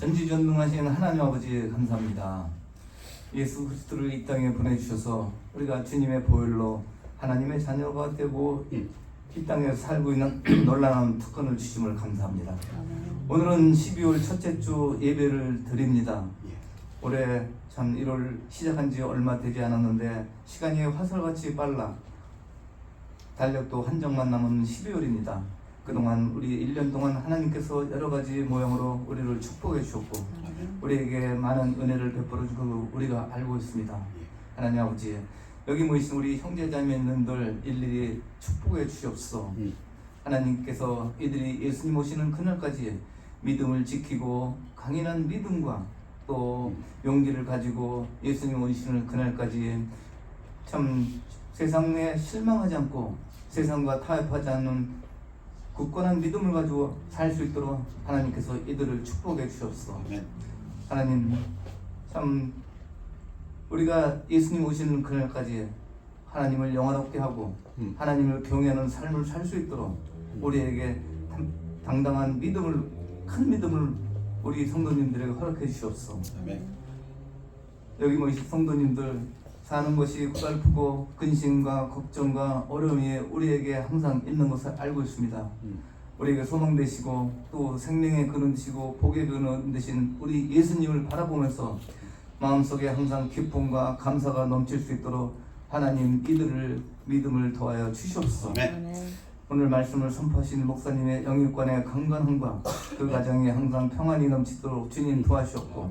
전지전능하신 하나님 아버지 감사합니다. 예수 그리스도를 이 땅에 보내주셔서 우리가 주님의 보혈로 하나님의 자녀가 되고 이 땅에서 살고 있는 놀라운 특권을 주심을 감사합니다. 오늘은 12월 첫째 주 예배를 드립니다. 올해 참 1월 시작한 지 얼마 되지 않았는데 시간이 화살같이 빨라 달력도 한정만 남은 12월입니다. 그동안 우리 1년 동안 하나님께서 여러 가지 모양으로 우리를 축복해 주셨고 우리에게 많은 은혜를 베풀어 주고 우리가 알고 있습니다. 하나님 아버지, 여기 모이신 우리 형제자매님들 일일이 축복해 주시옵소서. 하나님께서 이들이 예수님 오시는 그날까지 믿음을 지키고 강인한 믿음과 또 용기를 가지고 예수님 오시는 그날까지 참 세상에 실망하지 않고 세상과 타협하지 않는 굳건한 믿음을 가지고 살 수 있도록 하나님께서 이들을 축복해 주셨소. 하나님, 참 우리가 예수님 오시는 그날까지 하나님을 영화롭게 하고 하나님을 경외하는 삶을 살 수 있도록 우리에게 당당한 믿음을, 큰 믿음을 우리 성도님들에게 허락해 주시옵소서. 여기 모이신 성도님들 사는 것이 고달프고 근심과 걱정과 어려움이 우리에게 항상 있는 것을 알고 있습니다. 우리에게 소망 되시고 또 생명의 근원 되시고 복의 근원 되신 우리 예수님을 바라보면서 마음속에 항상 기쁨과 감사가 넘칠 수 있도록 하나님 이들을 믿음을 더하여 주시옵소서. 오늘 말씀을 선포하신 목사님의 영육간의 강건함과 그 가정에 항상 평안이 넘치도록 주님 도와주셨고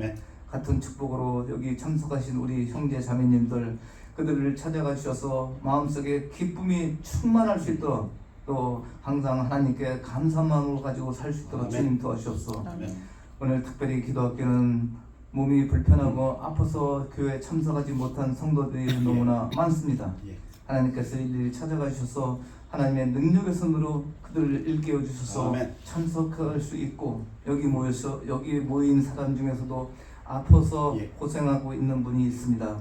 같은 축복으로 여기 참석하신 우리 형제 자매님들 그들을 찾아가 주셔서 마음속에 기쁨이 충만할 수 있도록 또 항상 하나님께 감사한 마음을 가지고 살 수 있도록 주님 도와주셨소. 오늘 특별히 기도학교는 몸이 불편하고 아파서 교회에 참석하지 못한 성도들이 너무나 많습니다. 하나님께서 일일이 찾아가 주셔서 하나님의 능력의 손으로 그들을 일깨워 주셔서 참석할 수 있고 여기 모인 사람 중에서도 아파서 고생하고 있는 분이 있습니다.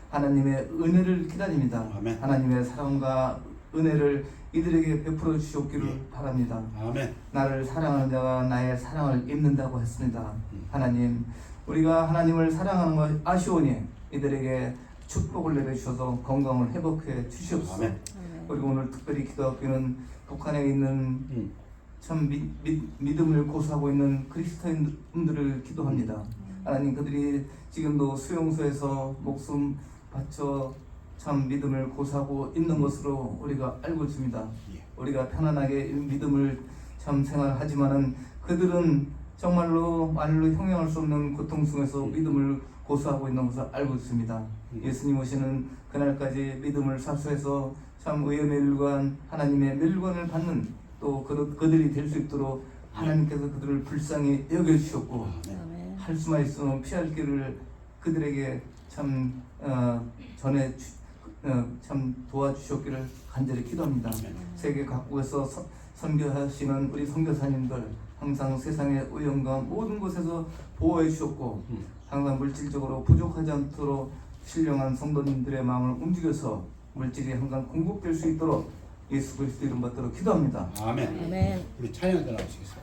하나님의 은혜를 기다립니다. 하나님의 사랑과 은혜를 이들에게 베풀어 주시옵기를 바랍니다. 나를 사랑하는 자가 나의 사랑을 입는다고 했습니다. 하나님, 우리가 하나님을 사랑하는 것 아쉬우니 이들에게 축복을 내려주셔서 건강을 회복해 주시옵소서. 그리고 오늘 특별히 기도학교는 북한에 있는 참 믿음을 고수하고 있는 그리스도인들을 기도합니다. 하나님, 그들이 지금도 수용소에서 목숨 바쳐 참 믿음을 고수하고 있는 것으로 우리가 알고 있습니다. 우리가 편안하게 믿음을 참 생활하지만은 그들은 정말로 말로 형용할 수 없는 고통 속에서 믿음을 고수하고 있는 것을 알고 있습니다. 예수님 오시는 그날까지 믿음을 사수해서 참 의의 멸관, 하나님의 멸관을 받는 또 그들이 될 수 있도록 하나님께서 그들을 불쌍히 여겨주셨고 할 수만 있으면 피할 길을 그들에게 참 참 도와주셨기를 간절히 기도합니다. 세계 각국에서 선교하시는 우리 선교사님들 항상 세상의 오염과 모든 곳에서 보호해 주셨고 항상 물질적으로 부족하지 않도록 신령한 성도님들의 마음을 움직여서 물질이 항상 공급될 수 있도록 예수 그리스도 이름 받도록 기도합니다. 아멘. 우리 찬양 들어가시겠습니다.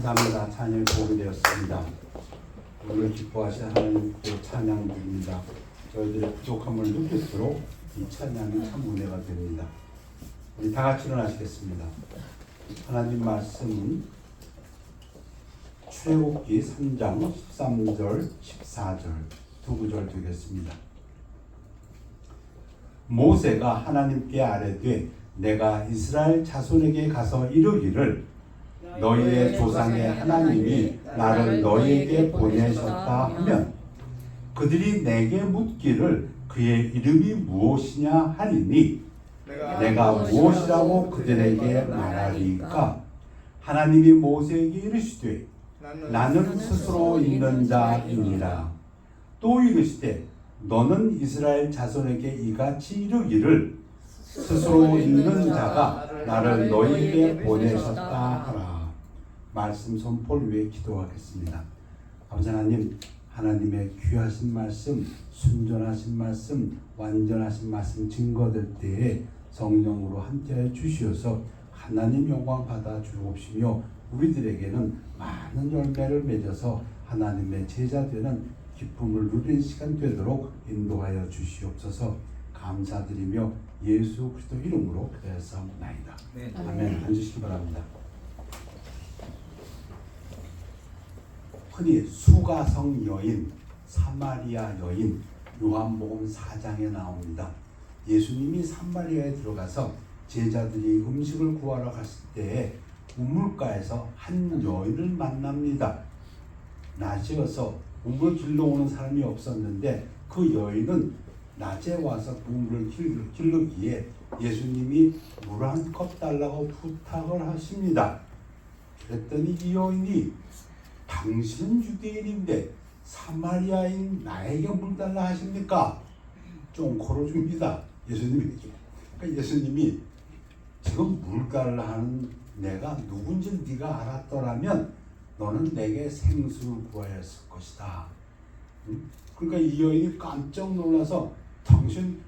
감사합니다. 찬양이 보게 되었습니다. 오늘 기뻐하신 하나님께 찬양 드립니다. 저희들의 부족함을 느낄수록 이 찬양이 참 은혜가 됩니다. 우리 다 같이 일어나시겠습니다. 하나님 말씀은 출애굽기 3장 13절 14절 두 구절 되겠습니다. 모세가 하나님께 아뢰되 내가 이스라엘 자손에게 가서 이르기를 너희의 조상의 하나님이 나를 너희에게 보내셨다 하면 그들이 내게 묻기를 그의 이름이 무엇이냐 하리니 내가 무엇이라고 그들에게 말하리까? 하나님이 모세에게 이르시되 나는 스스로 있는 자이니라. 또 이르시되 너는 이스라엘 자손에게 이같이 이르기를 스스로 있는 자가 나를 너희에게 보내셨다 하라. 말씀 선포를 위해 기도하겠습니다. 아버지 하나님, 하나님의 귀하신 말씀, 순전하신 말씀, 완전하신 말씀 증거될 때에 성령으로 함께하여 주시어서 하나님 영광 받아 주옵시며 우리들에게는 많은 열매를 맺어서 하나님의 제자 되는 기쁨을 누리는 시간 되도록 인도하여 주시옵소서. 감사드리며 예수 그리스도 이름으로 기도하옵나이다. 네. 아멘. 앉으시기 바랍니다. 흔히 수가성 여인, 사마리아 여인, 요한복음 4장에 나옵니다. 예수님이 사마리아에 들어가서 제자들이 음식을 구하러 갔을 때에 우물가에서 한 여인을 만납니다. 낮이어서 우물 길러 오는 사람이 없었는데 그 여인은 낮에 와서 우물을 길르기에 예수님이 물 한 컵 달라고 부탁을 하십니다. 그랬더니 이 여인이 당신은 유대인인데 사마리아인 나에게 물 달라 하십니까? 좀 걸어줍니다. 예수님에게. 그러니까 예수님이 지금 물 달라 하는 내가 누군지 네가 알았더라면 너는 내게 생수를 구하였을 것이다. 그러니까 이 여인이 깜짝 놀라서 당신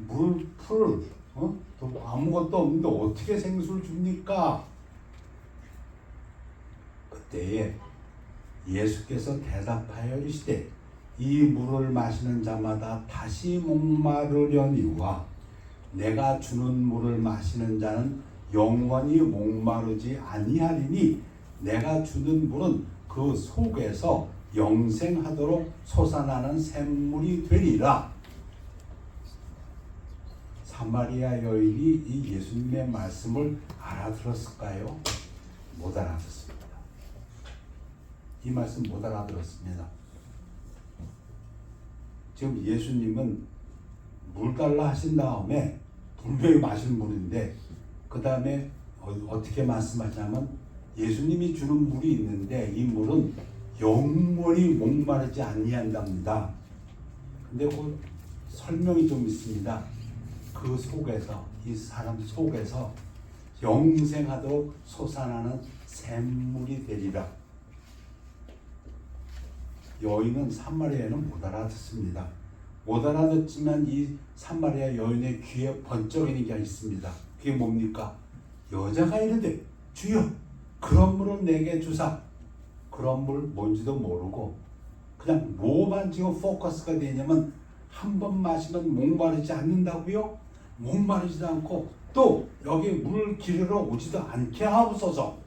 풀 아무것도 없는데 어떻게 생수를 줍니까? 그때에 예수께서 대답하여 이르시되 이 물을 마시는 자마다 다시 목마르려니와 내가 주는 물을 마시는 자는 영원히 목마르지 아니하리니 내가 주는 물은 그 속에서 영생하도록 솟아나는 샘물이 되리라. 사마리아 여인이 이 예수님의 말씀을 알아들었을까요? 못 알아듣습니다. 이 말씀 못 알아들었습니다. 지금 예수님은 물 달라 하신 다음에 분명히 마실 물인데 그 다음에 어떻게 말씀하냐면 예수님이 주는 물이 있는데 이 물은 영원히 목마르지 아니한답니다. 근데 그 설명이 좀 있습니다. 그 속에서 이 사람 속에서 영생하도록 솟아나는 샘물이 되리라. 여인은 사마리아에는 못 알아듣습니다. 못 알아듣지만 이 사마리아 여인의 귀에 번쩍이는 게 있습니다. 그게 뭡니까? 여자가 이르되 주여 그런 물을 내게 주사. 그런 물 뭔지도 모르고 그냥 뭐만 지금 포커스가 되냐면 한 번 마시면 목마르지 않는다고요? 목마르지도 않고 또 여기 물 기르러 오지도 않게 하옵소서.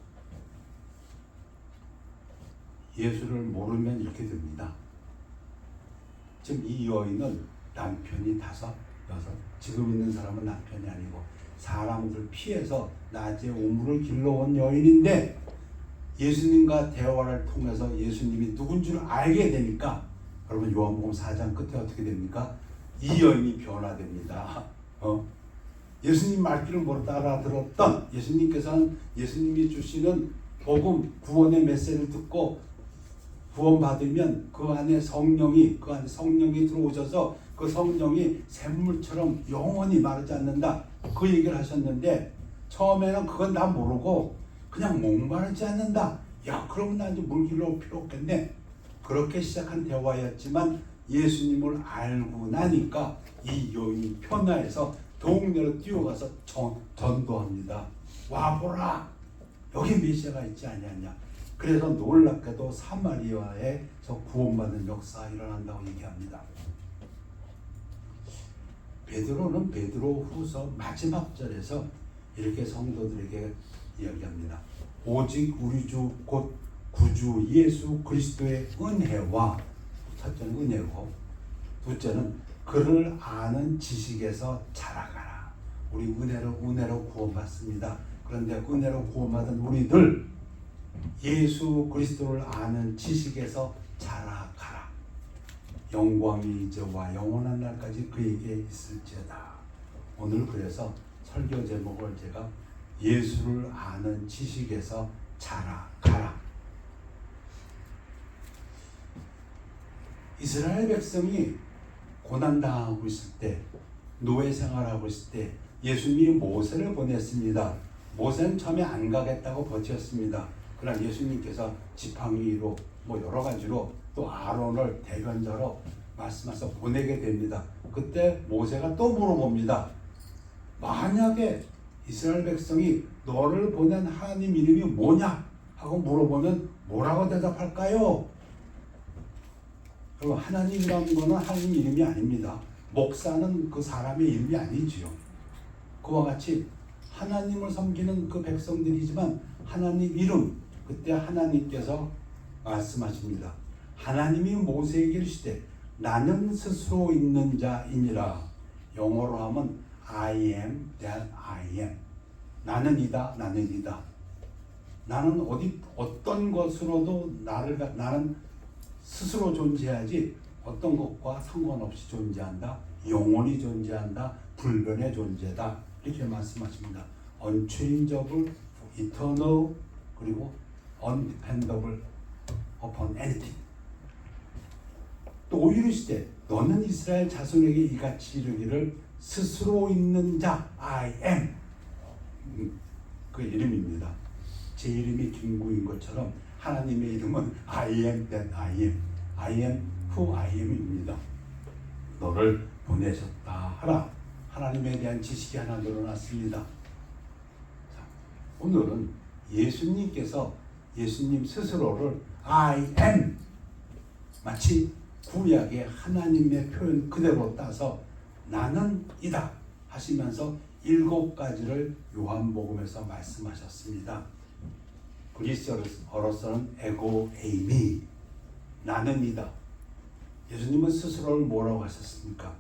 예수를 모르면 이렇게 됩니다. 지금 이 여인은 남편이 5, 6, 지금 있는 사람은 남편이 아니고 사람들 피해서 낮에 우물을 길러온 여인인데 예수님과 대화를 통해서 예수님이 누군 줄 알게 되니까 여러분 요한복음 4장 끝에 어떻게 됩니까? 이 여인이 변화됩니다. 예수님 말귀를 못 알아들었던 예수님께서는 예수님이 주시는 복음 구원의 메시지를 듣고 구원받으면 그 안에 성령이 들어오셔서 그 성령이 샘물처럼 영원히 마르지 않는다. 그 얘기를 하셨는데 처음에는 그건 다 모르고 그냥 목마르지 않는다. 야 그러면 나 이제 물 길러 필요 없겠네. 그렇게 시작한 대화였지만 예수님을 알고 나니까 이 여인이 변화해서 동네로 뛰어가서 전도합니다. 와보라 여기 메시아가 있지 아니하냐. 그래서 놀랍게도 사마리아에서 구원받는 역사가 일어난다고 얘기합니다. 베드로는 베드로후서 마지막 절에서 이렇게 성도들에게 이야기합니다. 오직 우리 주 곧 구주 예수 그리스도의 은혜와, 첫째는 은혜고 둘째는 그를 아는 지식에서 자라가라. 우리 은혜로 구원받습니다. 그런데 은혜로 구원받은 우리들 예수 그리스도를 아는 지식에서 자라가라. 영광이 이제와 영원한 날까지 그에게 있을지어다. 오늘 그래서 설교 제목을 제가 예수를 아는 지식에서 자라가라. 이스라엘 백성이 고난당하고 있을 때, 노예 생활하고 있을 때 예수님이 모세를 보냈습니다. 모세는 처음에 안 가겠다고 버텼습니다. 그러나 예수님께서 지팡이로 여러 가지로 또 아론을 대변자로 말씀하셔서 보내게 됩니다. 그때 모세가 또 물어봅니다. 만약에 이스라엘 백성이 너를 보낸 하나님 이름이 뭐냐? 하고 물어보면 뭐라고 대답할까요? 그리고 하나님이라는 것은 하나님 이름이 아닙니다. 목사는 그 사람의 이름이 아니지요. 그와 같이 하나님을 섬기는 그 백성들이지만 하나님 이름, 그때 하나님께서 말씀하십니다. 하나님이 모세에게 이르시되 나는 스스로 있는 자이니라. 영어로 하면 I am that I am. 나는 이다, 나는 이다. 나는 어떤 것으로도 나는 스스로 존재하지 어떤 것과 상관없이 존재한다. 영원히 존재한다. 불변의 존재다. 이렇게 말씀하십니다. unchangeable, eternal, 그리고 undependable upon anything. 또 이르시되 너는 이스라엘 자손에게 이같이 이르기를 스스로 있는 자 I am. 그 이름입니다. 제 이름이 김구인 것처럼 하나님의 이름은 I am that I am. I am who I am입니다. 너를 보내셨다 하라. 하나님에 대한 지식이 하나 늘어났습니다. 자, 오늘은 예수님께서 예수님 스스로를 I am, 마치 구약의 하나님의 표현 그대로 따서 나는 이다 하시면서 7가지를 요한복음에서 말씀하셨습니다. 그리스어로서는 에고 에이미, 나는 이다. 예수님은 스스로를 뭐라고 하셨습니까?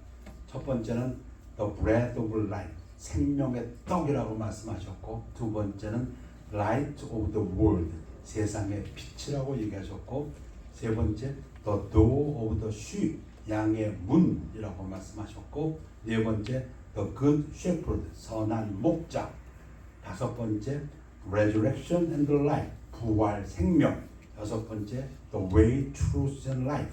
첫 번째는 the bread of life, 생명의 떡이라고 말씀하셨고, 두 번째는 light of the world, 세상의 빛이라고 얘기하셨고, 세 번째 the door of the sheep, 양의 문이라고 말씀하셨고, 네 번째 the good shepherd, 선한 목자, 다섯 번째 resurrection and the life, 부활 생명, 여섯 번째 the way, truth and life,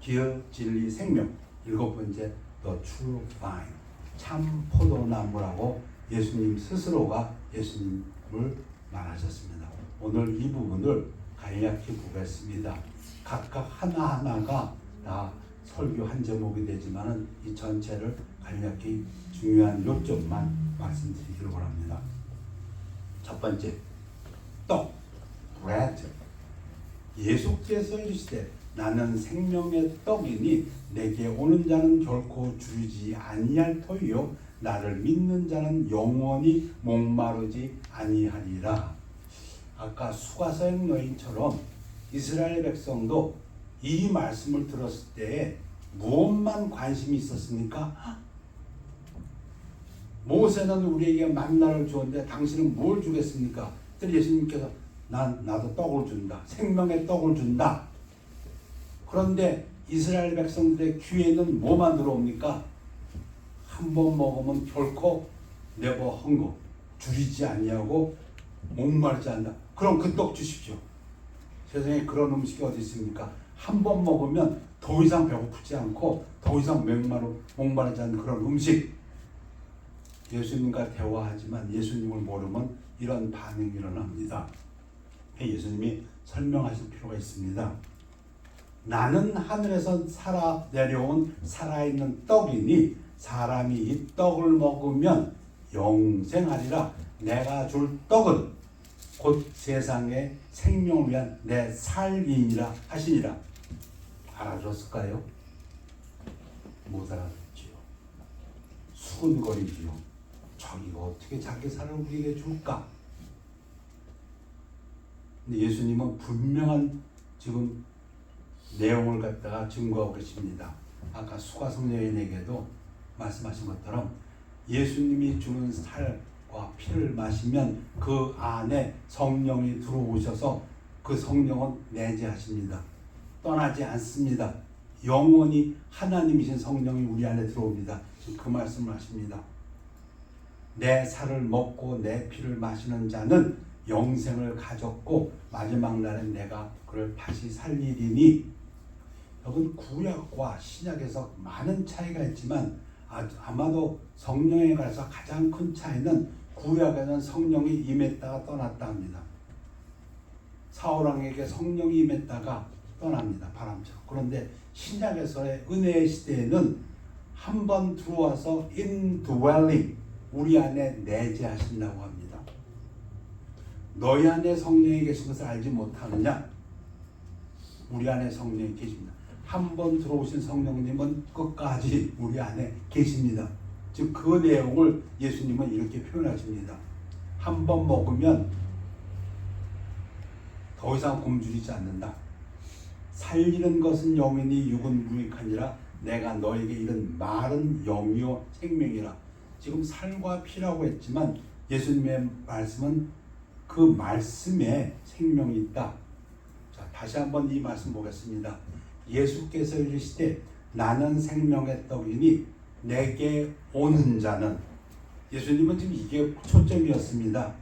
길, 진리, 생명, 일곱 번째 the true vine, 참 포도나무라고 예수님 스스로가 예수님을 말하셨습니다. 오늘 이 부분을 간략히 보겠습니다. 각각 하나하나가 다 설교 한 제목이 되지만은 이 전체를 간략히 중요한 요점만 말씀드리기를 원합니다. 첫 번째, 떡, bread. 예수께서 이르시되 나는 생명의 떡이니 내게 오는 자는 결코 줄이지 아니할 터이요 나를 믿는 자는 영원히 목마르지 아니하리라. 아까 수가성 여인처럼 이스라엘 백성도 이 말씀을 들었을 때에 무엇만 관심이 있었습니까? 모세는 우리에게 만나를 주었는데 당신은 뭘 주겠습니까? 그때 예수님께서 나도 떡을 준다. 생명의 떡을 준다. 그런데 이스라엘 백성들의 귀에는 뭐만 들어옵니까? 한 번 먹으면 결코 never hunger, 줄이지 아니하고 목마르지 않는다. 그럼 그 떡 주십시오. 세상에 그런 음식이 어디 있습니까? 한 번 먹으면 더 이상 배고프지 않고 더 이상 목마르지 않는 그런 음식. 예수님과 대화하지만 예수님을 모르면 이런 반응이 일어납니다. 예수님이 설명하실 필요가 있습니다. 나는 하늘에서 살아 내려온 살아있는 떡이니 사람이 이 떡을 먹으면 영생하리라. 내가 줄 떡은 곧 세상의 생명을 위한 내 살이니라 하시니라. 알아들었을까요? 못 알아듣지요. 수근거리지요. 자기가 어떻게 자기 살을 우리에게 줄까? 근데 예수님은 분명한 지금 내용을 갖다가 증거하고 계십니다. 아까 수가성 여인에게도 말씀하신 것처럼 예수님이 주는 살과 피를 마시면 그 안에 성령이 들어오셔서 그 성령은 내재하십니다. 떠나지 않습니다. 영원히 하나님이신 성령이 우리 안에 들어옵니다. 지금 그 말씀을 하십니다. 내 살을 먹고 내 피를 마시는 자는 영생을 가졌고 마지막 날에 내가 그를 다시 살리리니. 여러분, 구약과 신약에서 많은 차이가 있지만 아마도 성령에 관해서 가장 큰 차이는 구약에는 성령이 임했다가 떠났다 합니다. 사울왕에게 성령이 임했다가 떠납니다. 바람처럼. 그런데 신약에서의 은혜의 시대에는 한 번 들어와서 indwelling, 우리 안에 내재하신다고 합니다. 너희 안에 성령이 계신 것을 알지 못하느냐? 우리 안에 성령이 계십니다. 한 번 들어오신 성령님은 끝까지 우리 안에 계십니다. 즉 그 내용을 예수님은 이렇게 표현하십니다. 한 번 먹으면 더 이상 굶주리지 않는다. 살리는 것은 영이니 육은 무익하니라. 내가 너에게 이른 말은 영이요 생명이라. 지금 살과 피라고 했지만 예수님의 말씀은 그 말씀에 생명이 있다. 자, 다시 한번 이 말씀 보겠습니다. 예수께서 이르시되 나는 생명의 떡이니 내게 오는 자는, 예수님은 지금 이게 초점이었습니다.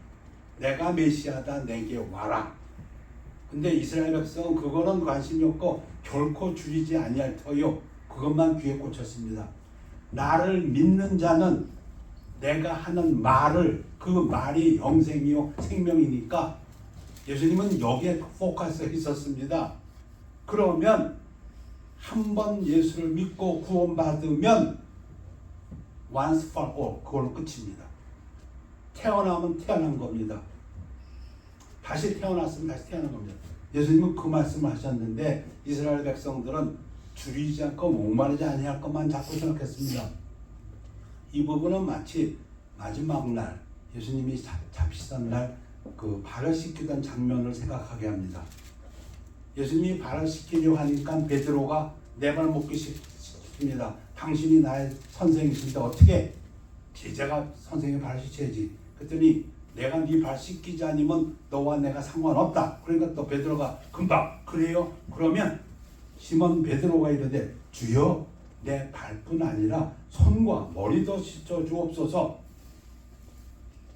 내가 메시아다, 내게 와라. 근데 이스라엘 백성은 그거는 관심이 없고 결코 줄이지 아니할 터요. 그것만 귀에 꽂혔습니다. 나를 믿는 자는 내가 하는 말을, 그 말이 영생이요 생명이니까 예수님은 여기에 포커스가 있었습니다. 그러면 한 번 예수를 믿고 구원받으면 once for all, 그걸로 끝입니다. 태어나면 태어난 겁니다. 다시 태어났으면 다시 태어난 겁니다. 예수님은 그 말씀을 하셨는데 이스라엘 백성들은 줄이지 않고 목마르지 아니할 것만 자꾸 생각했습니다. 이 부분은 마치 마지막 날 예수님이 잡히던 날 그 발을 씻기던 장면을 생각하게 합니다. 예수님이 발을 씻기려고 하니까 베드로가 내 발 묶기 시킵니다. 당신이 나의 선생이신데 어떻게 제자가 선생의 발을 씻어야지. 그랬더니 내가 네 발 씻기지 않으면 너와 내가 상관없다. 그러니까 또 베드로가 금방 그래요? 그러면 시몬 베드로가 이르되 주여 내 발뿐 아니라 손과 머리도 씻어 주옵소서.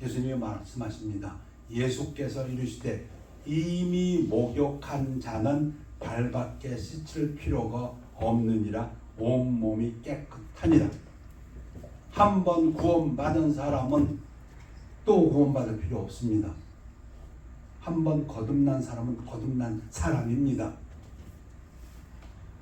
예수님이 말씀하십니다. 예수께서 이르시되 이미 목욕한 자는 발밖에 씻을 필요가 없느니라. 온몸이 깨끗하니라. 한 번 구원받은 사람은 또 구원받을 필요 없습니다. 한 번 거듭난 사람은 거듭난 사람입니다.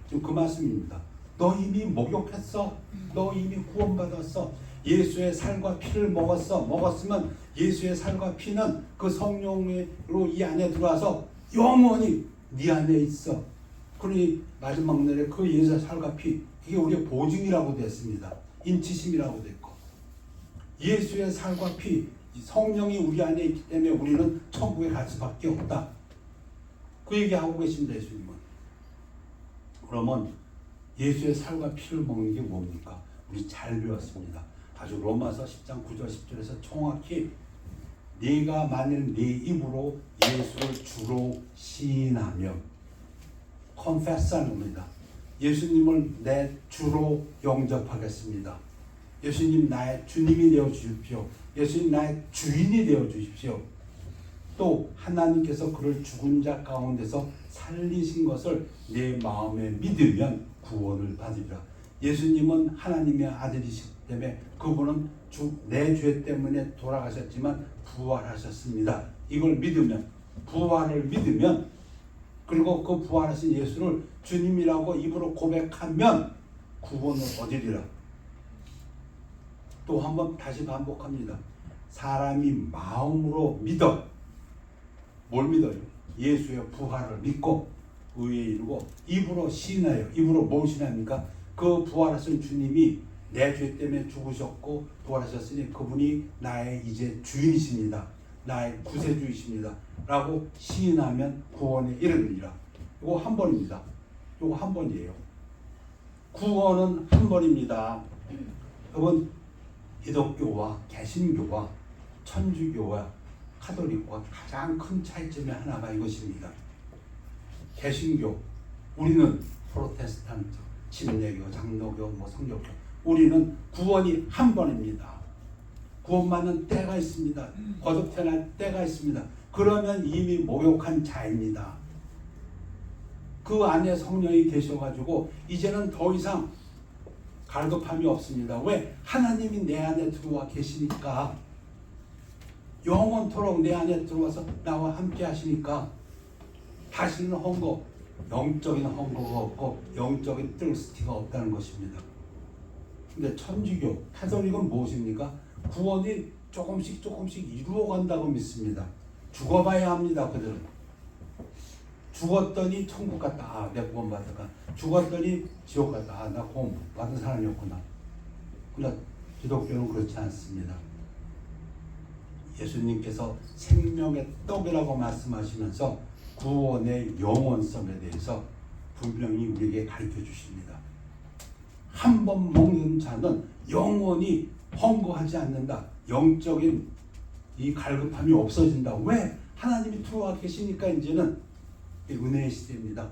지금 그 말씀입니다. 너 이미 목욕했어. 너 이미 구원받았어. 예수의 살과 피를 먹었으면 예수의 살과 피는 그 성령으로 이 안에 들어와서 영원히 네 안에 있어. 그러니 마지막 날에 그 예수의 살과 피, 이게 우리의 보증이라고 됐습니다. 인치심이라고 됐고, 예수의 살과 피, 성령이 우리 안에 있기 때문에 우리는 천국에 갈 수밖에 없다. 그 얘기하고 계십니다. 예수님은. 그러면 예수의 살과 피를 먹는 게 뭡니까? 우리 잘 배웠습니다. 아주 로마서 10장 9절 10절에서 정확히 네가 만일 네 입으로 예수를 주로 시인하며 confess하는 겁니다. 예수님을 내 주로 영접하겠습니다. 예수님 나의 주님이 되어 주십시오. 예수님 나의 주인이 되어 주십시오. 또 하나님께서 그를 죽은 자 가운데서 살리신 것을 내 마음에 믿으면 구원을 받으리라. 예수님은 하나님의 아들이시기 때문에 그분은 내 죄 때문에 돌아가셨지만 부활하셨습니다. 이걸 믿으면, 부활을 믿으면, 그리고 그 부활하신 예수를 주님이라고 입으로 고백하면 구원을 얻으리라. 또 한번 다시 반복합니다. 사람이 마음으로 믿어 뭘 믿어요? 예수의 부활을 믿고 의에 이르고 입으로 시인하여 입으로 뭘 시인합니까? 그 부활하신 주님이 내 죄 때문에 죽으셨고 부활하셨으니 그분이 나의 이제 주인이십니다. 나의 구세주이십니다. 라고 시인하면 구원에 이르느니라. 이거 한 번입니다. 이거 한 번이에요. 구원은 한 번입니다. 여러분, 기독교와 개신교와 천주교와 카톨릭과 가장 큰 차이점이 하나가 이것입니다. 개신교, 우리는 프로테스탄트, 침례교, 장로교, 성교교, 우리는 구원이 한 번입니다. 구원받는 때가 있습니다. 거듭 태어날 때가 있습니다. 그러면 이미 모욕한 자입니다. 그 안에 성령이 계셔가지고 이제는 더 이상 갈급함이 없습니다. 왜? 하나님이 내 안에 들어와 계시니까, 영원토록 내 안에 들어와서 나와 함께 하시니까 다시는 헝거, 영적인 헝거가 없고 영적인 뜰스티가 없다는 것입니다. 근데 천주교, 카톨릭은 무엇입니까? 구원이 조금씩 이루어간다고 믿습니다. 죽어봐야 합니다. 그들은 죽었더니 천국 갔다. 아, 내가 구원 받았다. 죽었더니 지옥 갔다. 아, 나 구원 받은 사람이었구나. 그러나 기독교는 그렇지 않습니다. 예수님께서 생명의 떡이라고 말씀하시면서 구원의 영원성에 대해서 분명히 우리에게 가르쳐 주십니다. 한 번 먹는 자는 영원히 헝거하지 않는다. 영적인 이 갈급함이 없어진다. 왜? 하나님이 들어와 계시니까 이제는 은혜의 시대입니다.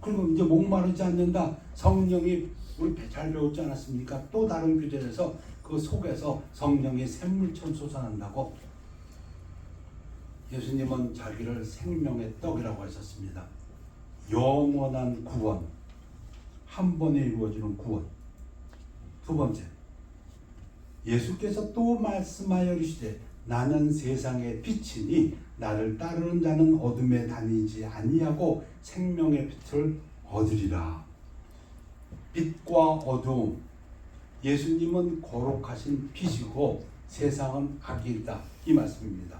그리고 이제 목마르지 않는다. 성령이, 우리 잘 배웠지 않았습니까? 또 다른 규절에서 그 속에서 성령이 샘물처럼 솟아난다고. 예수님은 자기를 생명의 떡이라고 하셨습니다. 영원한 구원, 한 번에 이루어지는 구원. 두 번째, 예수께서 또 말씀하여 이르시되 나는 세상의 빛이니 나를 따르는 자는 어둠에 다니지 아니하고 생명의 빛을 얻으리라. 빛과 어두움, 예수님은 거룩하신 빛이고 세상은 악이다, 이 말씀입니다.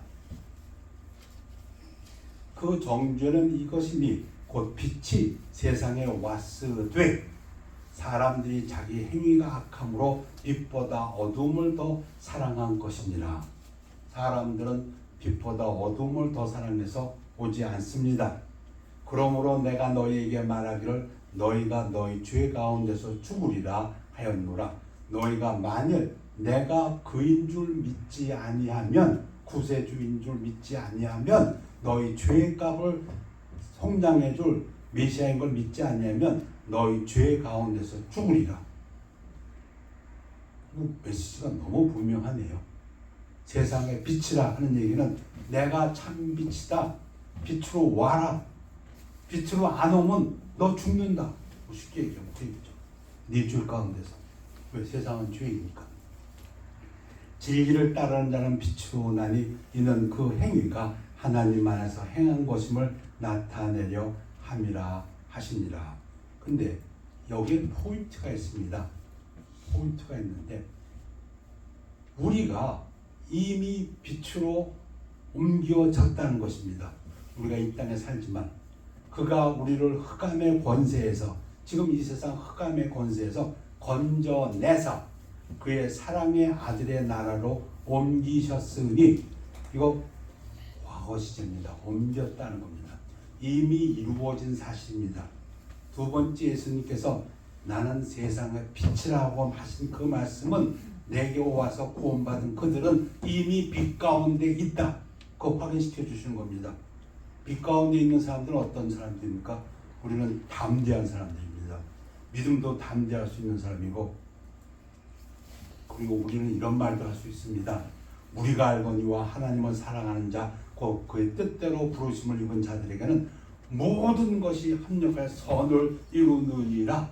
그 정죄는 이것이니 곧 빛이 세상에 왔으되 사람들이 자기 행위가 악함으로 빛보다 어둠을 더 사랑한 것이니라. 사람들은 빛보다 어둠을 더 사랑해서 오지 않습니다. 그러므로 내가 너희에게 말하기를 너희가 너희 죄 가운데서 죽으리라 하였노라. 너희가 만일 내가 그인 줄 믿지 아니하면, 구세주인 줄 믿지 아니하면, 너희 죄의 값을 성장해 줄 메시아인 걸 믿지 아니하면 너희 죄 가운데서 죽으리라. 메시지가 너무 분명하네요. 세상의 빛이라 하는 얘기는 내가 참 빛이다. 빛으로 와라. 빛으로 안 오면 너 죽는다. 쉽게 얘기하면 그 얘기죠. 네 죄 가운데서. 왜? 세상은 죄이니까. 진리를 따르는 자는 빛으로 오나니 이는 그 행위가 하나님 안에서 행한 것임을 나타내려 함이라 하시니라. 근데 여기에 포인트가 있습니다. 포인트가 있는데, 우리가 이미 빛으로 옮겨졌다는 것입니다. 우리가 이 땅에 살지만 그가 우리를 흑암의 권세에서, 지금 이 세상 흑암의 권세에서 건져내서 그의 사랑의 아들의 나라로 옮기셨으니, 이거 과거 시제입니다. 옮겼다는 겁니다. 이미 이루어진 사실입니다. 두 번째, 예수님께서 나는 세상의 빛이라고 하신 그 말씀은 내게 와서 구원받은 그들은 이미 빛 가운데 있다. 그거 확인시켜 주시는 겁니다. 빛 가운데 있는 사람들은 어떤 사람들입니까? 우리는 담대한 사람들입니다. 믿음도 담대할 수 있는 사람이고, 그리고 우리는 이런 말도 할 수 있습니다. 우리가 알거니와 하나님을 사랑하는 자, 곧 그의 뜻대로 부르심을 입은 자들에게는 모든 것이 합력하여 선을 이루느니라.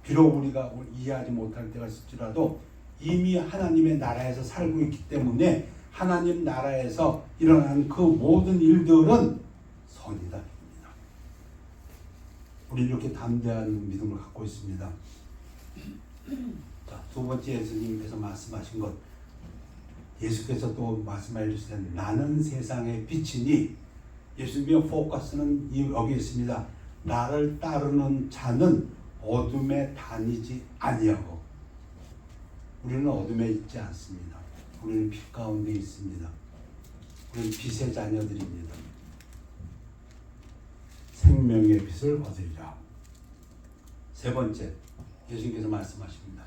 비록 우리가 이해하지 못할 때가 있을지라도 이미 하나님의 나라에서 살고 있기 때문에 하나님 나라에서 일어난 그 모든 일들은 선이다. 우리 이렇게 담대한 믿음을 갖고 있습니다. 자, 두 번째, 예수님께서 말씀하신 것, 예수께서 또 말씀해 주시는 나는 세상의 빛이니 예수님의 포커스는 여기 있습니다. 나를 따르는 자는 어둠에 다니지 아니하고. 우리는 어둠에 있지 않습니다. 우리는 빛 가운데 있습니다. 우리는 빛의 자녀들입니다. 생명의 빛을 얻으리라. 세 번째, 예수님께서 말씀하십니다.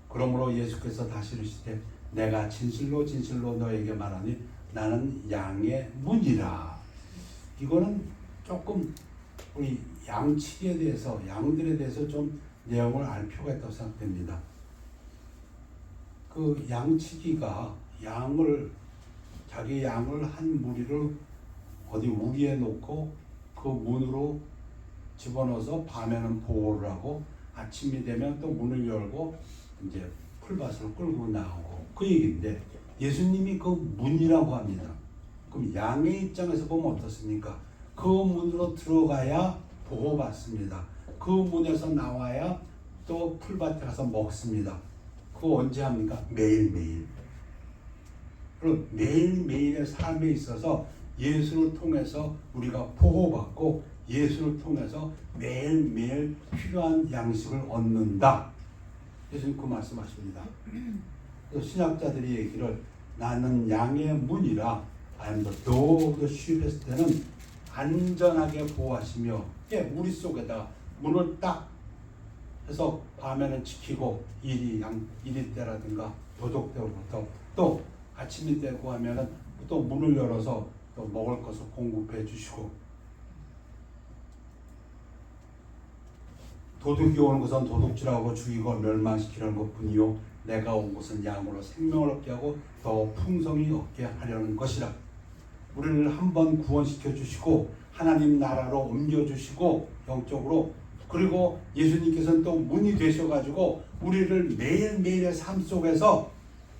그러므로 예수께서 다시 이르시되 내가 진실로 진실로 너에게 말하니 나는 양의 문이라. 이거는 조금 우리 양치기에 대해서, 양들에 대해서 좀 내용을 알 필요가 있다고 생각됩니다. 그 양치기가 자기 양을 한 무리를 어디 우리에 놓고 그 문으로 집어넣어서 밤에는 보호를 하고 아침이 되면 또 문을 열고 이제 풀밭을 끌고 나오고 그 얘기인데, 예수님이 그 문이라고 합니다. 그럼 양의 입장에서 보면 어떻습니까? 그 문으로 들어가야 보호받습니다. 그 문에서 나와야 또 풀밭에 가서 먹습니다. 그거 언제 합니까? 매일매일. 그럼 매일매일의 삶에 있어서 예수를 통해서 우리가 보호받고 예수를 통해서 매일매일 필요한 양식을 얻는다. 예수님 그 말씀하십니다. 신학자들이 얘기를 나는 양의 문이라 I am the door of the sheep 했을 때는 안전하게 보호하시며, 우리 속에다 문을 딱 해서 밤에는 지키고 이리 때라든가 도둑때로부터 또 아침이 되고 하면은 또 문을 열어서 또 먹을 것을 공급해 주시고, 도둑이 오는 것은 도둑질하고 죽이고 멸망시키려는 것뿐이요 내가 온 것은 양으로 생명을 얻게 하고 더 풍성히 얻게 하려는 것이라. 우리를 한번 구원시켜 주시고 하나님 나라로 옮겨 주시고 영적으로, 그리고 예수님께서는 또 문이 되셔가지고 우리를 매일매일의 삶 속에서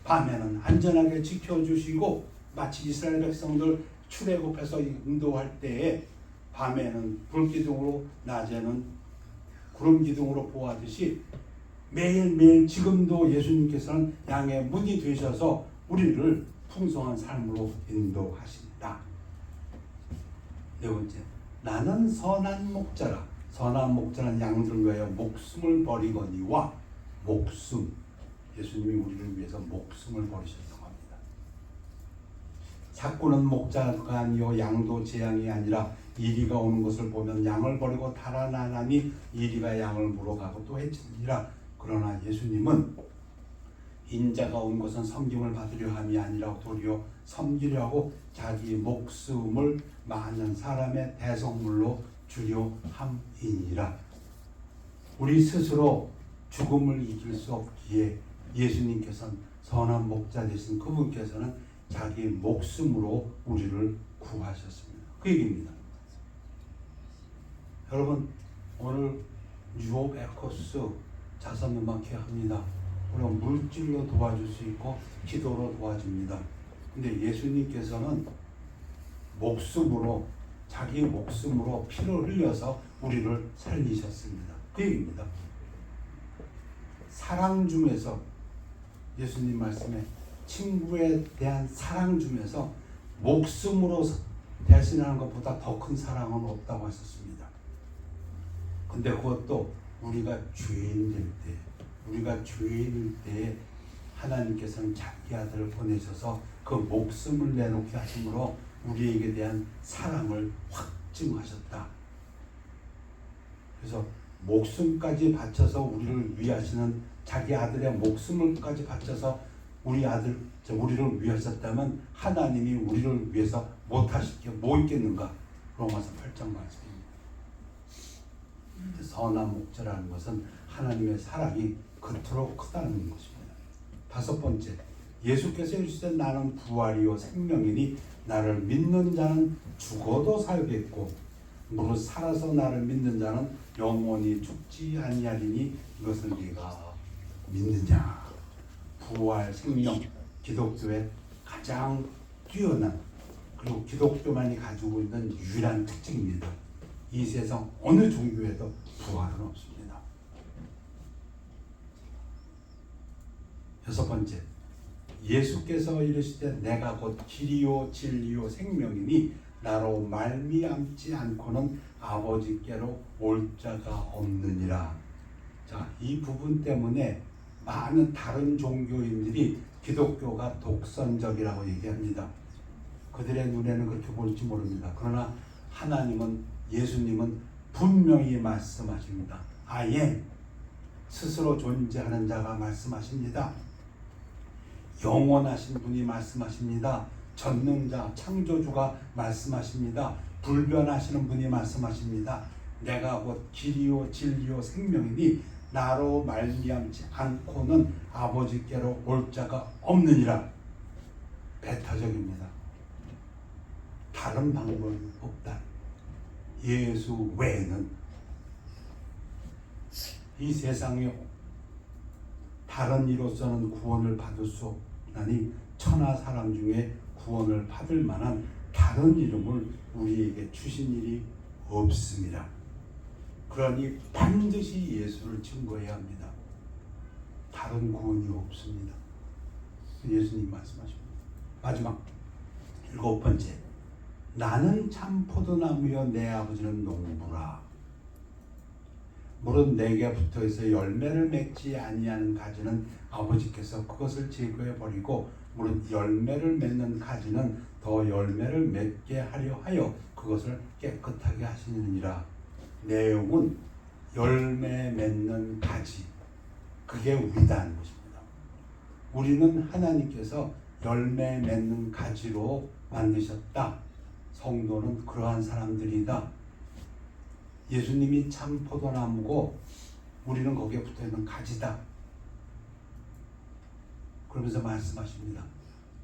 밤에는 안전하게 지켜주시고, 마치 이스라엘 백성들 출애굽해서 인도할 때에 밤에는 불기둥으로 낮에는 구름 기둥으로 보호하듯이 매일매일 지금도 예수님께서는 양의 문이 되셔서 우리를 풍성한 삶으로 인도하신다. 네 번째, 나는 선한 목자라. 선한 목자는 양들을 위하여 목숨을 버리거니와. 목숨, 예수님이 우리를 위해서 목숨을 버리셨다고 합니다. 삭구는 목자가 아니요 양도 제 양이 아니라 이리가 오는 것을 보면 양을 버리고 달아나나니 이리가 양을 물어가고 또 해치니라. 그러나 예수님은 인자가 온 것은 섬김을 받으려 함이 아니라 도리어 섬기려 하고 자기 목숨을 많은 사람의 대속물로 주려 함이니라. 우리 스스로 죽음을 이길 수 없기에 예수님께서는 선한 목자 되신 그분께서는 자기 목숨으로 우리를 구하셨습니다. 그 얘기입니다. 여러분, 오늘 유혹 에코스 자선음악회 합니다. 우리가 물질로 도와줄 수 있고 기도로 도와줍니다. 근데 예수님께서는 목숨으로, 자기 목숨으로 피를 흘려서 우리를 살리셨습니다. 그 얘기입니다. 사랑 중에서, 예수님 말씀에 친구에 대한 사랑 중에서 목숨으로 대신하는 것보다 더 큰 사랑은 없다고 하셨습니다. 근데 그것도 우리가 죄인일 때 하나님께서는 자기 아들을 보내셔서 그 목숨을 내놓게 하심으로 우리에게 대한 사랑을 확증하셨다. 그래서 목숨까지 바쳐서 우리를 위하시는, 자기 아들의 목숨을까지 바쳐서 우리를 위하셨다면 하나님이 우리를 위해서 못하실 게 뭐 있겠는가? 로마서 8장 말씀입니다. 선한 목자라는 것은 하나님의 사랑이 그토록 크다는 것입니다. 다섯 번째, 예수께서 이르시되 나는 부활이요 생명이니 나를 믿는 자는 죽어도 살겠고 무릇 살아서 나를 믿는 자는 영원히 죽지 아니하리니 이것을 네가 믿느냐. 부활, 생명, 기독교의 가장 뛰어난, 그리고 기독교만이 가지고 있는 유일한 특징입니다. 이 세상 어느 종교에도 부활은 없습니다. 여섯 번째, 예수께서 이르시되 내가 곧 길이요 진리요 생명이니 나로 말미암지 않고는 아버지께로 올 자가 없느니라. 자, 이 부분 때문에 많은 다른 종교인들이 기독교가 독선적이라고 얘기합니다. 그들의 눈에는 그렇게 보일지 모릅니다. 그러나 하나님은, 예수님은 분명히 말씀하십니다. I am, 스스로 존재하는 자가 말씀하십니다. 영원하신 분이 말씀하십니다. 전능자, 창조주가 말씀하십니다. 불변하시는 분이 말씀하십니다. 내가 곧 길이요 진리요 생명이니 나로 말미암지 않고는 아버지께로 올 자가 없느니라. 배타적입니다. 다른 방법이 없다. 예수 외에는 이 세상에 다른 이로서는 구원을 받을 수 없나니 천하 사람 중에 구원을 받을 만한 다른 이름을 우리에게 주신 일이 없습니다. 그러니 반드시 예수를 증거해야 합니다. 다른 구원이 없습니다. 예수님 말씀하십니다. 마지막 7번째, 나는 참 포도나무여 내 아버지는 농부라. 물은 내게 붙어있어 열매를 맺지 아니하는 가지는 아버지께서 그것을 제거해 버리고 물은 열매를 맺는 가지는 더 열매를 맺게 하려 하여 그것을 깨끗하게 하시느니라. 내용은 열매 맺는 가지, 그게 우리다는 것입니다. 우리는 하나님께서 열매 맺는 가지로 만드셨다. 성도는 그러한 사람들이다. 예수님이 참 포도나무고 우리는 거기에 붙어있는 가지다. 그러면서 말씀하십니다.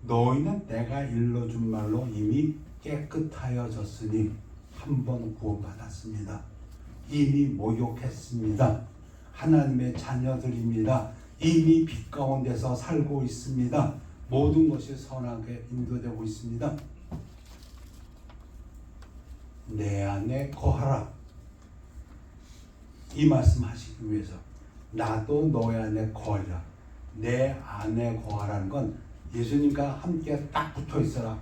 너희는 내가 일러준 말로 이미 깨끗하여졌으니 한 번 구원받았습니다. 이미 모욕했습니다. 하나님의 자녀들입니다. 이미 빛 가운데서 살고 있습니다. 모든 것이 선하게 인도되고 있습니다. 내 안에 거하라. 이 말씀 하시기 위해서 나도 너희 안에 거하라. 내 안에 거하라는 건 예수님과 함께 딱 붙어 있어라.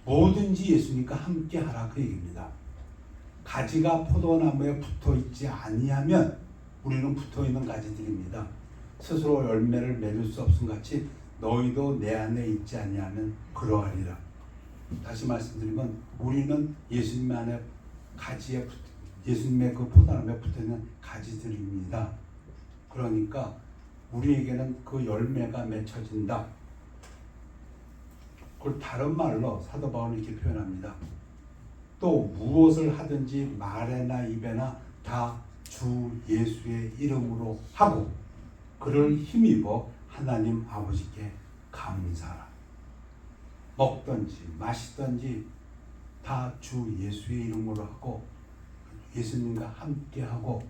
뭐든지 예수님과 함께 하라, 그 얘기입니다. 가지가 포도나무에 붙어 있지 아니하면 우리는 붙어 있는 가지들입니다. 스스로 열매를 맺을 수 없음 같이 너희도 내 안에 있지 아니하면 그러하리라. 다시 말씀드리면 우리는 예수님 안에 가지에 예수님의 그 포도나무에 붙어 있는 가지들입니다. 그러니까 우리에게는 그 열매가 맺혀진다. 그걸 다른 말로 사도 바울은 이렇게 표현합니다. 또 무엇을 하든지 말에나 입에나 다 주 예수의 이름으로 하고 그를 힘입어 하나님 아버지께 감사하라. 먹든지 마시든지 다 주 예수의 이름으로 하고 예수님과 함께하고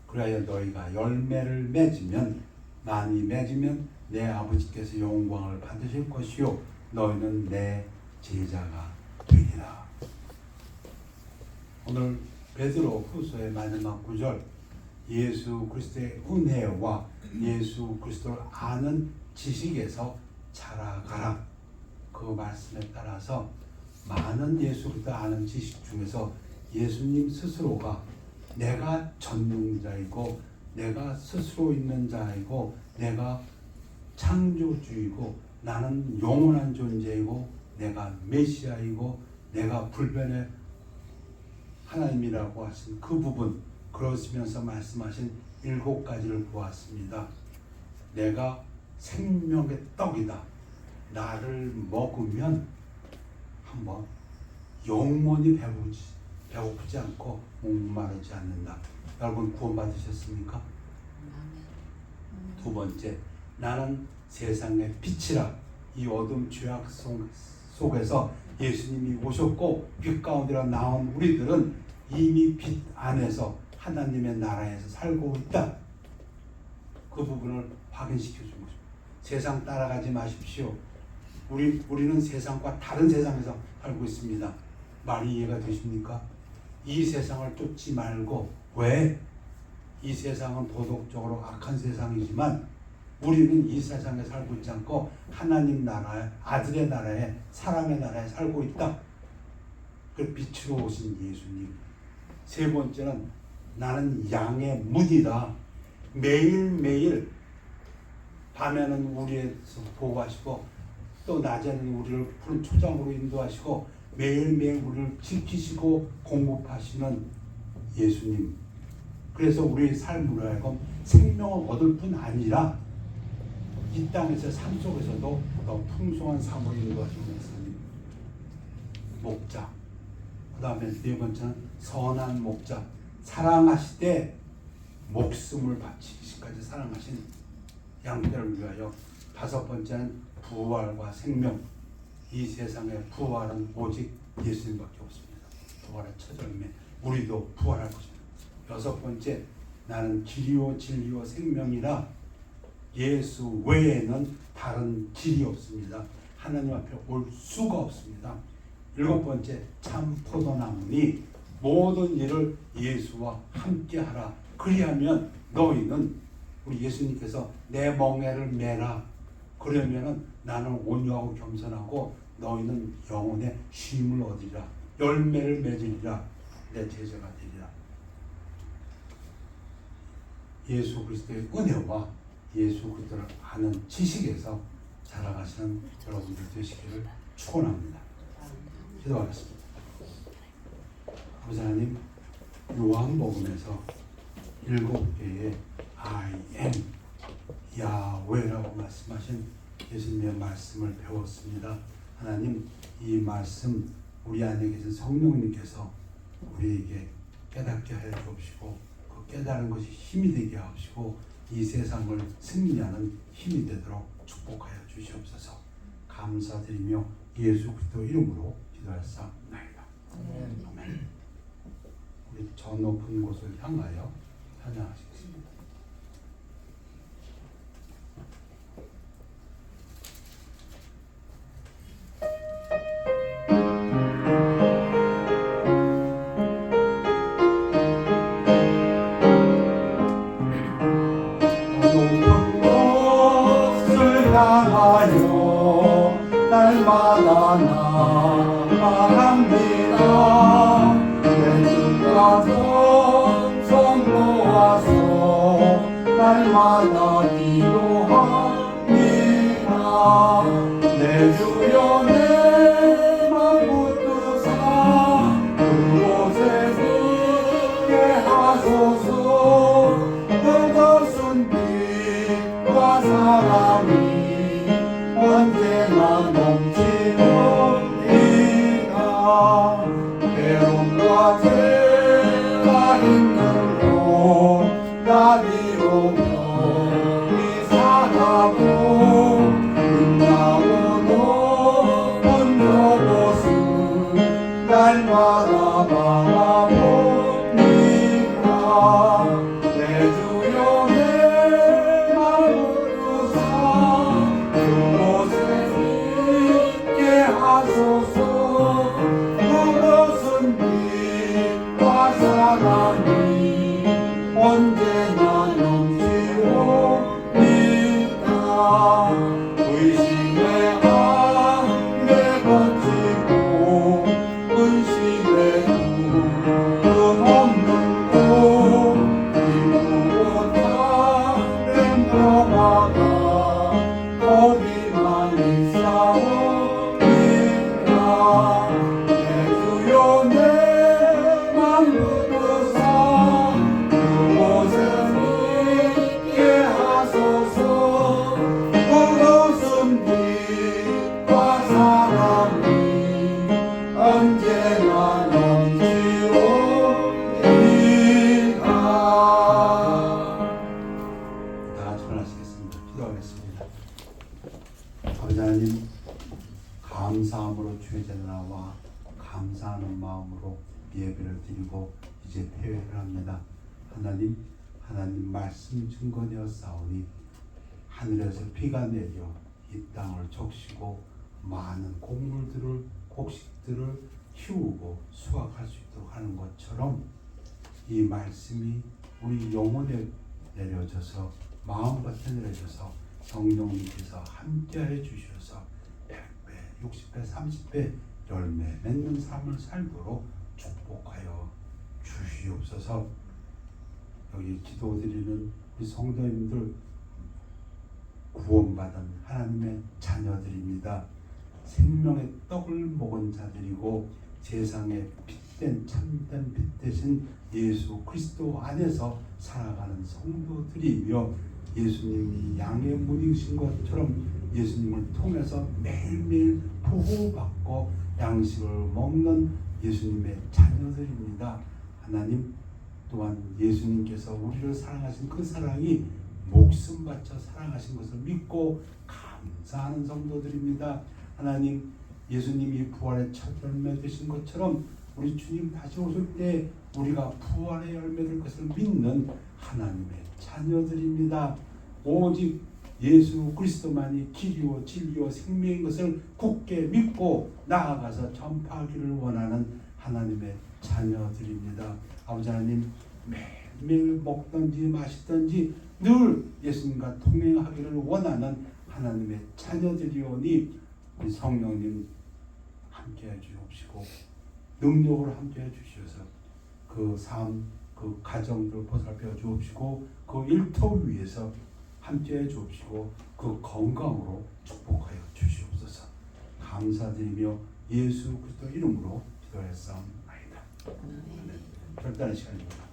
그래야 너희가 열매를 맺으면 많이 맺으면 내 아버지께서 영광을 받으실 것이요 너희는 내 제자가 되리라. 오늘 베드로 후서의 마지막 구절, 예수 그리스도의 은혜와 예수 그리스도를 아는 지식에서 자라가라. 그 말씀에 따라서 많은 예수 그리스도 아는 지식 중에서 예수님 스스로가 내가 전능자이고 내가 스스로 있는 자이고 내가 창조주이고 나는 영원한 존재이고 내가 메시아이고 내가 불변의 하나님이라고 하신 그 부분, 그러시면서 말씀하신 7가지를 보았습니다. 내가 생명의 떡이다. 나를 먹으면 한번 영원히 배고프지 않고 목마르지 않는다. 여러분 구원받으셨습니까? 두 번째, 나는 세상의 빛이라. 이 어둠 죄악 속에서 예수님이 오셨고 빛 가운데로 나온 우리들은 이미 빛 안에서 하나님의 나라에서 살고 있다. 그 부분을 확인시켜 준 것입니다. 세상 따라가지 마십시오. 우리는 세상과 다른 세상에서 살고 있습니다. 말이 이해가 되십니까? 이 세상을 쫓지 말고, 왜? 이 세상은 도덕적으로 악한 세상이지만 우리는 이 세상에 살고 있지 않고 하나님 나라의 아들의 나라에 사람의 나라에 살고 있다. 그 빛으로 오신 예수님. 세 번째는 나는 양의 문이다. 매일매일 밤에는 우리에서 보호하시고 또 낮에는 우리를 푸른 초장으로 인도하시고 매일매일 우리를 지키시고 공급하시는 예수님. 그래서 우리의 삶으로 하여금 생명을 얻을 뿐 아니라 이 땅에서 삶 속에서도 더 풍성한 삶으로 인도하시는 예수님. 목자. 그 다음에 네 번째는 선한 목자. 사랑하시되 목숨을 바치시기까지 사랑하신 양떼를 위하여. 다섯 번째는 부활과 생명. 이 세상의 부활은 오직 예수님밖에 없습니다. 부활의 첫 열매. 우리도 부활할 것입니다. 여섯 번째, 나는 길이요 진리요 생명이라. 예수 외에는 다른 길이 없습니다. 하나님 앞에 올 수가 없습니다. 일곱 번째, 참 포도나무니 모든 일을 예수와 함께하라. 그리하면 너희는, 우리 예수님께서 내 멍에를 메라. 그러면은 나는 온유하고 겸손하고 너희는 영혼의 쉼을 얻으리라. 열매를 맺으리라. 내 제자가 되리라. 예수 그리스도의 은혜와 예수 그리스도를 아는 지식에서 자라가시는 여러분들 되시기를 축원합니다. 기도하겠습니다. 아버지 하나님, 요한복음에서 7개의 I am 야훼라고 말씀하신 예수님의 말씀을 배웠습니다. 하나님, 이 말씀 우리 안에 계신 성령님께서 우리에게 깨닫게 하여 주옵시고 그 깨달은 것이 힘이 되게 하시고 이 세상을 승리하는 힘이 되도록 축복하여 주시옵소서. 감사드리며 예수 그리스도 이름으로 기도하였사옵나이다. 아멘. 우리 저 높은 곳을 향하여 찬양하시겠습니다. 날마다 나아갑니다. 내 눈과 정성 모아서 날마다 기도합니다. 내 주여 내 맘 붙드사 그곳에 있게 하소서. 그것은 빛과 사랑이 언제나 넘치옵니다. 괴로움과 죄가 있는 곳 나비로 멀리 사가고 빛나고 높은 저곳은 날마다 바라봅니다. 내 주여 내 마음을 두사 하소서. 그것은 빛과 사랑이 언제나 넘치옵니다. 의심의 안개 거치고 근심의 구름 없는 곳 기쁘고 다른 평화가 거기만 있사오. 내 주여 내 맘 붙드사 그곳에 있게 하소서. 그것은 빛과 사랑이 언제나 넘치옵니다. 다 전하시겠습니다. 기도하겠습니다. 아버지 하나님, 감사함으로 주의 전에 나와 감사하는 마음으로 예배를 드리고 이제 폐회를 합니다. 하나님 말씀 증거되어 싸우니 하늘에서 비가 내려 이 땅을 적시고 많은 곡식들을 키우고 수확할 수 있도록 하는 것처럼 이 말씀이 우리 영혼에 내려져서 마음밭에 내려져서 성령님께서 함께하여 주셔서 100배, 60배, 30배 열매 맺는 삶을 살도록 축복하여 주시옵소서. 여기 기도드리는 우리 성도님들 구원받은 하나님의 자녀들입니다. 생명의 떡을 먹은 자들이고 세상의 빛된 참된 빛 대신 예수 그리스도 안에서 살아가는 성도들이며 예수님이 양의 문이신 것처럼 예수님을 통해서 매일매일 보호받고 양식을 먹는 예수님의 자녀들입니다. 하나님 또한 예수님께서 우리를 사랑하신 그 사랑이 목숨 바쳐 사랑하신 것을 믿고 감사하는 성도들입니다. 하나님, 예수님이 부활의 첫 열매 되신 것처럼 우리 주님 다시 오실 때 우리가 부활의 열매 될 것을 믿는 하나님의 자녀들입니다. 오직 예수 그리스도만이 길이요 진리요 생명인 것을 굳게 믿고 나아가서 전파하기를 원하는 하나님의 자녀들입니다. 아버지 하나님, 매일매일 먹든지 마시든지 늘 예수님과 동행하기를 원하는 하나님의 자녀들이오니 우리 성령님 함께해 주옵시고 능력으로 함께해 주셔서 그 삶, 그 가정들 보살펴 주옵시고 그 일터 위에서 함께해 주옵시고 그 건강으로 축복하여 주시옵소서. 감사드리며 예수 그리스도 이름으로 기도했사옵나이다. 별다른 시간입니다.